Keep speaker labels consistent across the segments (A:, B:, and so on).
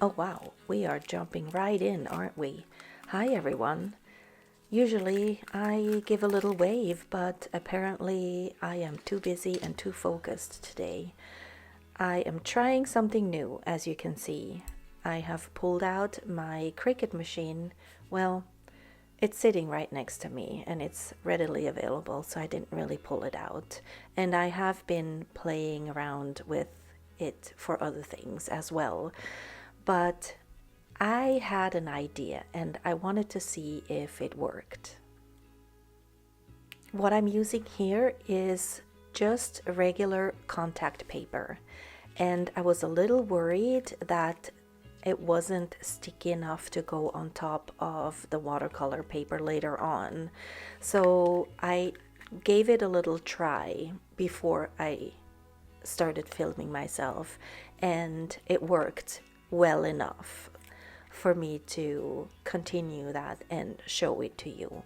A: Oh wow, we are jumping right in, aren't we? Hi everyone. Usually I give a little wave, but apparently I am too busy and too focused today. I am trying something new, as you can see. I have pulled out my Cricut machine. Well, it's sitting right next to me and it's readily available, so I didn't really pull it out. And I have been playing around with it for other things as well. But I had an idea and I wanted to see if it worked. What I'm using here is just regular contact paper, and I was a little worried that it wasn't sticky enough to go on top of the watercolor paper later on. So I gave it a little try before I started filming myself, and it worked well enough for me to continue that and show it to you.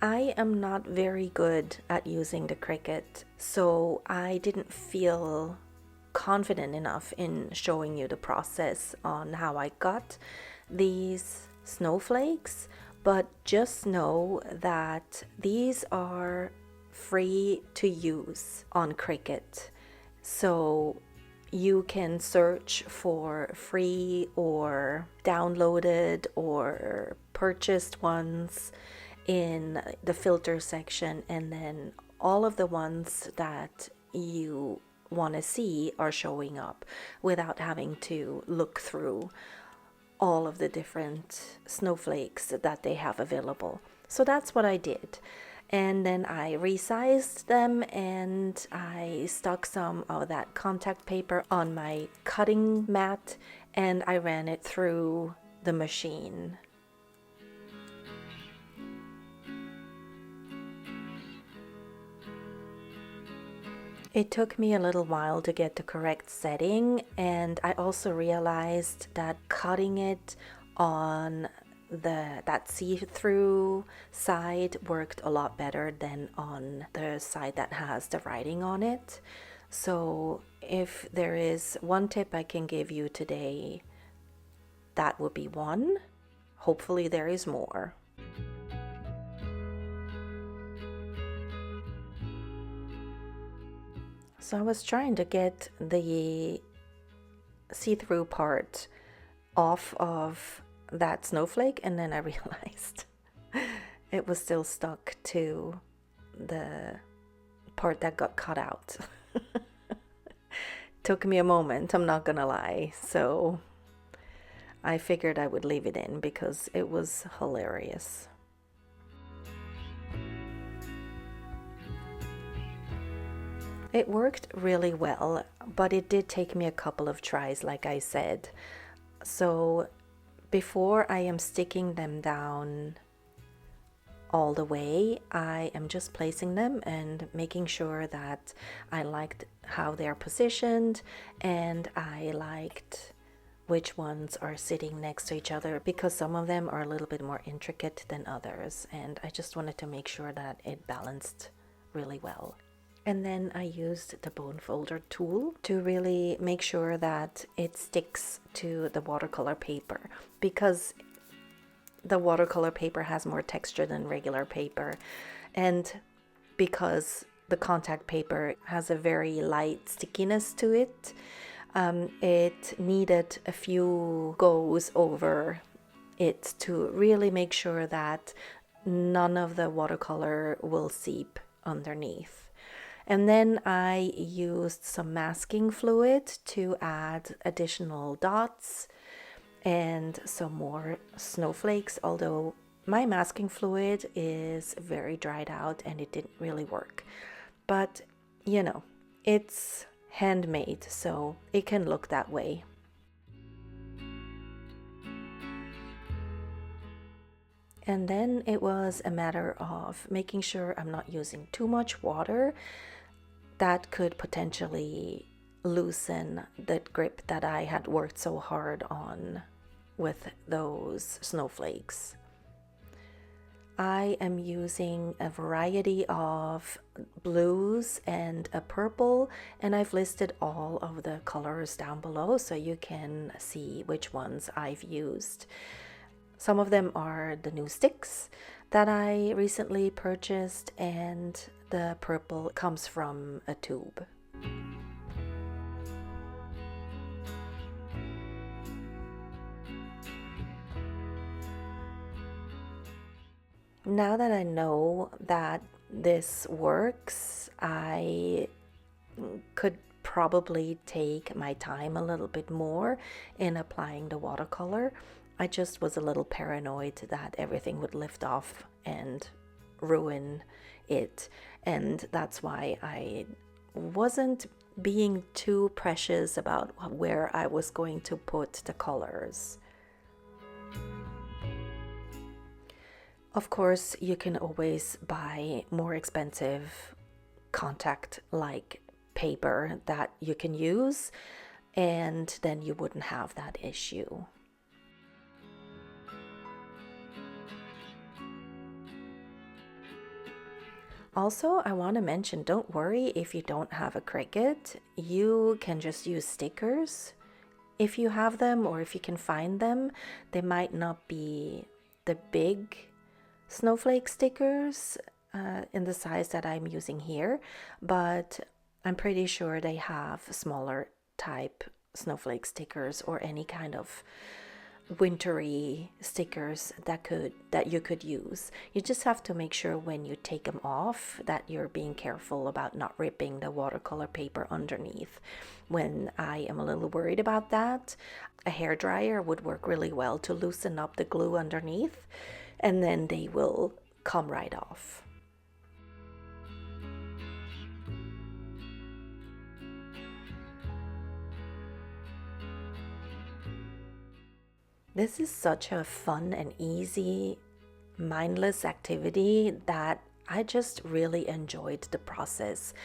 A: I am not very good at using the Cricut, so I didn't feel confident enough in showing you the process on how I got these snowflakes, but just know that these are free to use on Cricut. So you can search for free or downloaded or purchased ones in the filter section, and then all of the ones that you want to see are showing up without having to look through all of the different snowflakes that they have available. So that's what I did. And then I resized them and I stuck some of that contact paper on my cutting mat and I ran it through the machine. It took me a little while to get the correct setting, and I also realized that cutting it on that see-through side worked a lot better than on the side that has the writing on it. So if there is one tip I can give you today, that would be one. Hopefully there is more. So I was trying to get the see-through part off of that snowflake, and then I realized it was still stuck to the part that got cut out. Took me a moment, I'm not gonna lie, so I figured I would leave it in because it was hilarious. It worked really well, but it did take me a couple of tries, like I said. So before I am sticking them down all the way, I am just placing them and making sure that I liked how they're positioned and I liked which ones are sitting next to each other, because some of them are a little bit more intricate than others, and I just wanted to make sure that it balanced really well. And then I used the bone folder tool to really make sure that it sticks to the watercolor paper, because the watercolor paper has more texture than regular paper, and because the contact paper has a very light stickiness to it, it needed a few goes over it to really make sure that none of the watercolor will seep underneath. And then I used some masking fluid to add additional dots and some more snowflakes, although my masking fluid is very dried out and it didn't really work. But, you know, it's handmade, so it can look that way. And then it was a matter of making sure I'm not using too much water. That could potentially loosen the grip that I had worked so hard on with those snowflakes. I am using a variety of blues and a purple, and I've listed all of the colors down below so you can see which ones I've used. Some of them are the new sticks that I recently purchased, and the purple comes from a tube. Now that I know that this works, I could probably take my time a little bit more in applying the watercolor. I just was a little paranoid that everything would lift off and ruin it, and that's why I wasn't being too precious about where I was going to put the colors. Of course, you can always buy more expensive contact-like paper that you can use, and then you wouldn't have that issue. Also, I want to mention, don't worry if you don't have a Cricut. You can just use stickers if you have them, or if you can find them. They might not be the big snowflake stickers in the size that I'm using here, but I'm pretty sure they have smaller type snowflake stickers or any kind of wintry stickers that you could use. You just have to make sure when you take them off that you're being careful about not ripping the watercolor paper underneath. When I am a little worried about that, a hairdryer would work really well to loosen up the glue underneath, and then they will come right off. This is such a fun and easy, mindless activity that I just really enjoyed the process.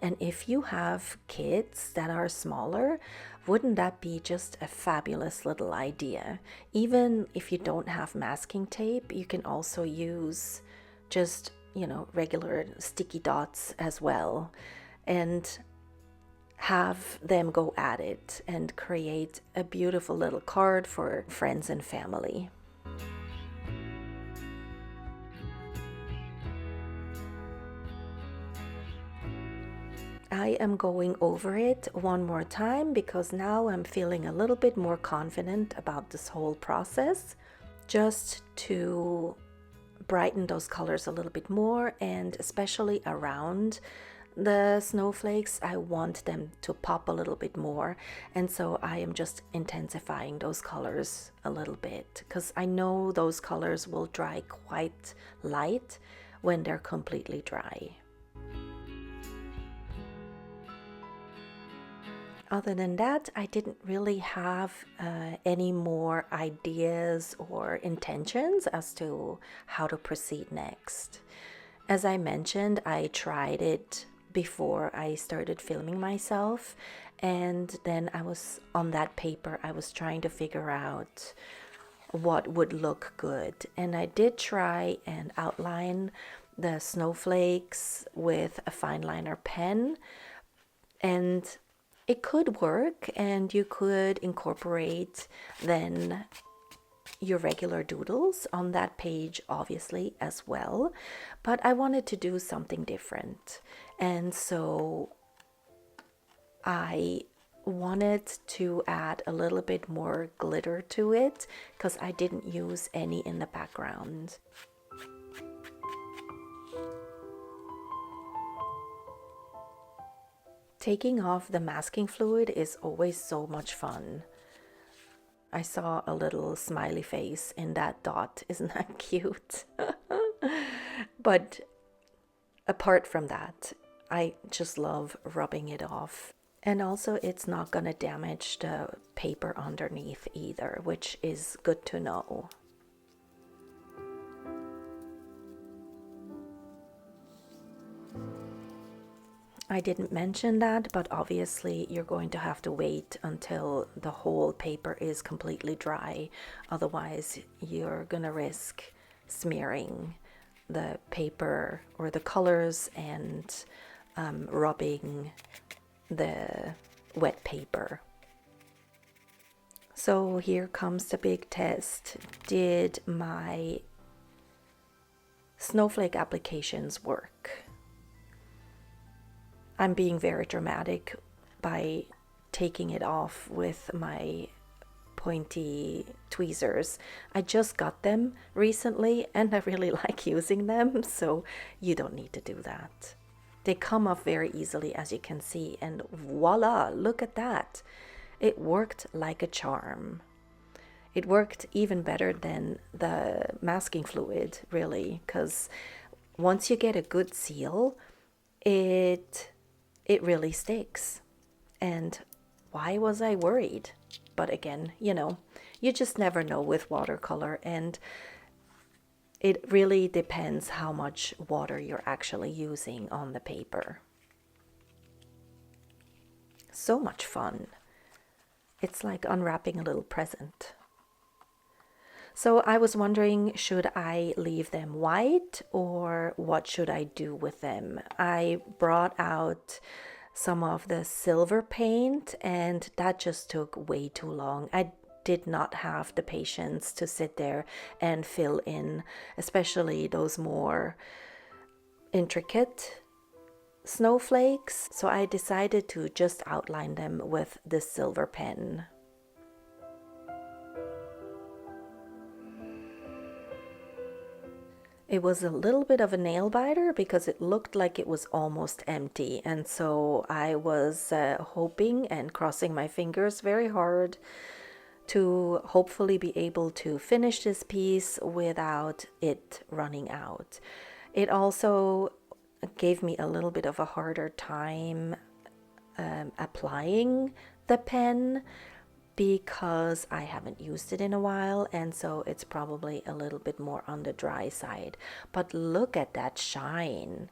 A: And if you have kids that are smaller, wouldn't that be just a fabulous little idea? Even if you don't have masking tape, you can also use just, regular sticky dots as well, and have them go at it and create a beautiful little card for friends and family. I am going over it one more time because now I'm feeling a little bit more confident about this whole process, just to brighten those colors a little bit more, and especially around the snowflakes, I want them to pop a little bit more, and so I am just intensifying those colors a little bit because I know those colors will dry quite light when they're completely dry. Other than that, I didn't really have any more ideas or intentions as to how to proceed next. As I mentioned, I tried it before I started filming myself, and then I was on that paper, I was trying to figure out what would look good, and I did try and outline the snowflakes with a fine liner pen, and it could work, and you could incorporate then your regular doodles on that page obviously as well, but I wanted to do something different, and so I wanted to add a little bit more glitter to it because I didn't use any in the background. Taking off the masking fluid is always so much fun. I saw a little smiley face in that dot. Isn't that cute? But apart from that, I just love rubbing it off. And also it's not gonna damage the paper underneath either, which is good to know. I didn't mention that, but obviously you're going to have to wait until the whole paper is completely dry. Otherwise, you're gonna risk smearing the paper or the colors and rubbing the wet paper. So here comes the big test. Did my snowflake applications work? I'm being very dramatic by taking it off with my pointy tweezers. I just got them recently and I really like using them, so you don't need to do that. They come off very easily, as you can see, and voila, look at that. It worked like a charm. It worked even better than the masking fluid, really, because once you get a good seal, it really sticks. And why was I worried? But again, you know, you just never know with watercolor, and it really depends how much water you're actually using on the paper. So much fun. It's like unwrapping a little present. So I was wondering, should I leave them white or what should I do with them? I brought out some of the silver paint and that just took way too long. I did not have the patience to sit there and fill in, especially those more intricate snowflakes. So I decided to just outline them with this silver pen. It was a little bit of a nail biter because it looked like it was almost empty, and so I was hoping and crossing my fingers very hard to hopefully be able to finish this piece without it running out. It also gave me a little bit of a harder time applying the pen because I haven't used it in a while, and so it's probably a little bit more on the dry side. But look at that shine.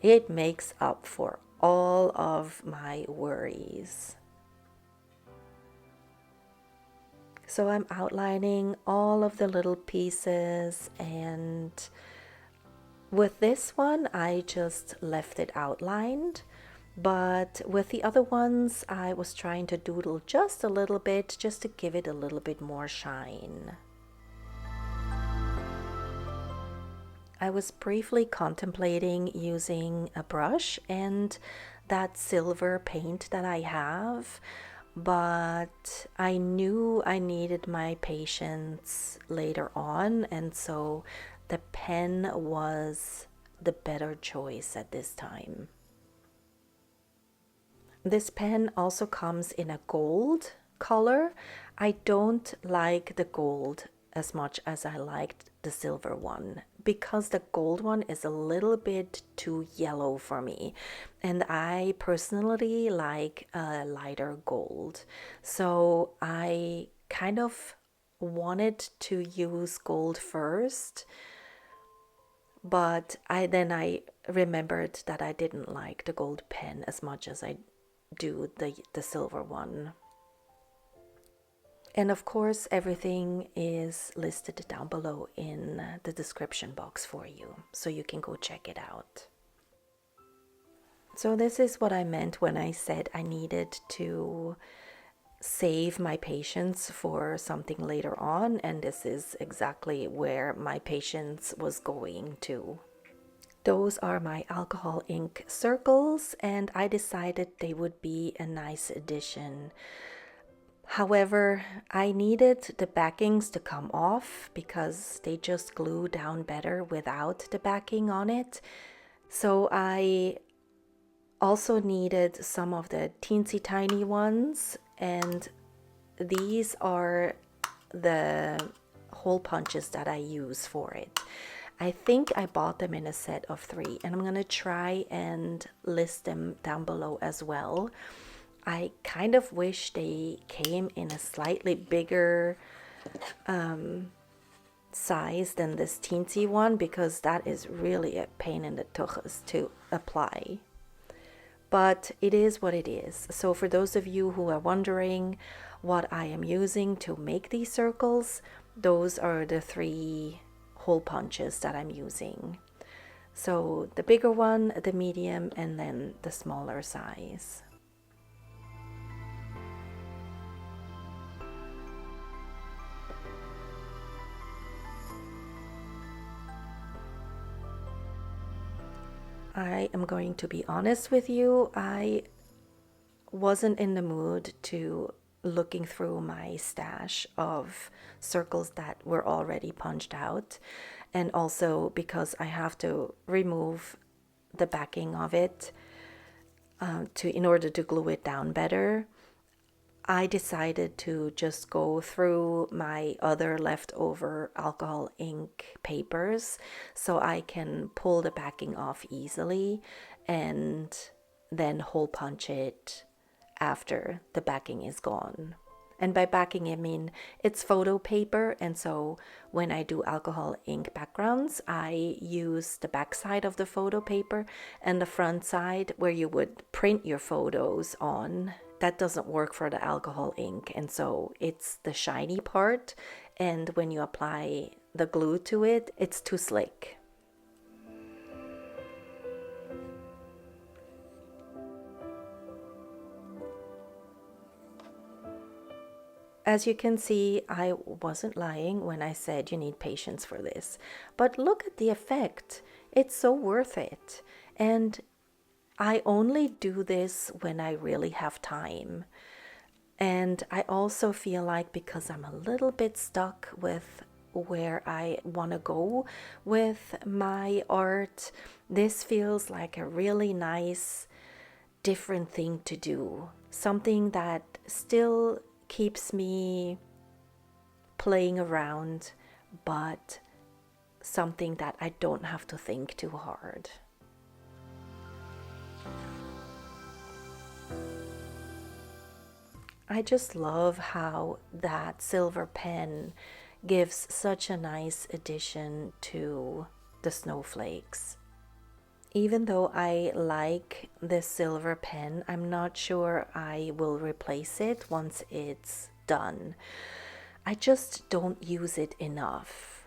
A: It makes up for all of my worries. So I'm outlining all of the little pieces, and with this one I just left it outlined. But with the other ones, I was trying to doodle just a little bit, just to give it a little bit more shine. I was briefly contemplating using a brush and that silver paint that I have, but I knew I needed my patience later on, and so the pen was the better choice at this time. This pen also comes in a gold color. I don't like the gold as much as I liked the silver one, because the gold one is a little bit too yellow for me, and I personally like a lighter gold. So I kind of wanted to use gold first, but then I remembered that I didn't like the gold pen as much as I do the silver one. And of course everything is listed down below in the description box for you, so you can go check it out. So this is what I meant when I said I needed to save my patience for something later on, and this is exactly where my patience was going to. Those are my alcohol ink circles, and I decided they would be a nice addition. However, I needed the backings to come off because they just glue down better without the backing on it. So I also needed some of the teensy tiny ones, and these are the hole punches that I use for it. I think I bought them in a set of 3, and I'm going to try and list them down below as well. I kind of wish they came in a slightly bigger size than this teensy one, because that is really a pain in the tuchus to apply. But it is what it is. So for those of you who are wondering what I am using to make these circles, those are the 3 hole punches that I'm using. So the bigger one, the medium, and then the smaller size. I am going to be honest with you, I wasn't in the mood to looking through my stash of circles that were already punched out, and also because I have to remove the backing of it in order to glue it down better. I decided to just go through my other leftover alcohol ink papers so I can pull the backing off easily and then hole punch it after the backing is gone. And by backing, I mean it's photo paper, and so when I do alcohol ink backgrounds, I use the back side of the photo paper and the front side where you would print your photos on. That doesn't work for the alcohol ink, and so it's the shiny part, and when you apply the glue to it, it's too slick. As you can see, I wasn't lying when I said you need patience for this. But look at the effect. It's so worth it. And I only do this when I really have time. And I also feel like because I'm a little bit stuck with where I want to go with my art, this feels like a really nice, different thing to do. Something that still keeps me playing around, but something that I don't have to think too hard. I just love how that silver pen gives such a nice addition to the snowflakes. Even though I like this silver pen, I'm not sure I will replace it once it's done. I just don't use it enough.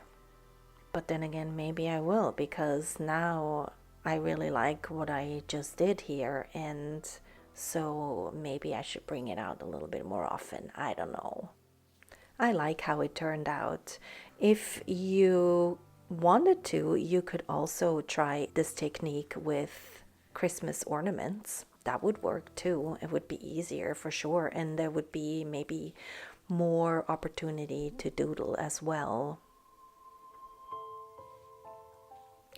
A: But then again, maybe I will, because now I really like what I just did here, and so maybe I should bring it out a little bit more often. I don't know. I like how it turned out. If you wanted to, you could also try this technique with Christmas ornaments. That would work too. It would be easier for sure, and there would be maybe more opportunity to doodle as well.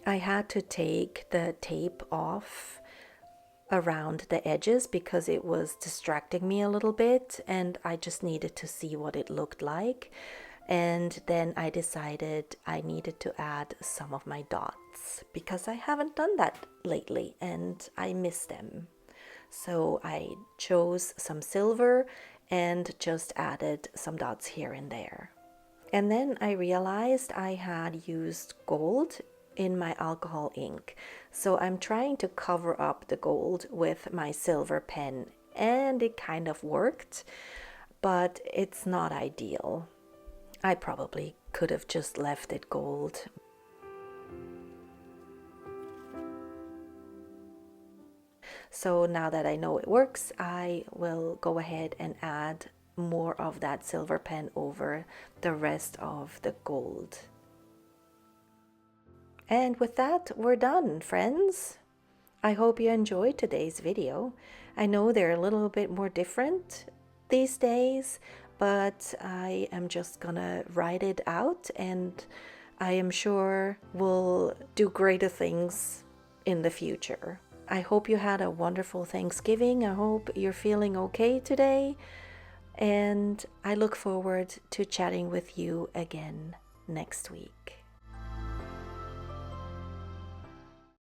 A: I had to take the tape off around the edges because it was distracting me a little bit, and I just needed to see what it looked like. And then I decided I needed to add some of my dots because I haven't done that lately and I miss them. So I chose some silver and just added some dots here and there. And then I realized I had used gold in my alcohol ink. So I'm trying to cover up the gold with my silver pen, and it kind of worked, but it's not ideal. I probably could have just left it gold. So now that I know it works, I will go ahead and add more of that silver pen over the rest of the gold. And with that, we're done, friends. I hope you enjoyed today's video. I know they're a little bit more different these days, but I am just gonna write it out, and I am sure we'll do greater things in the future. I hope you had a wonderful Thanksgiving. I hope you're feeling okay today, and I look forward to chatting with you again next week.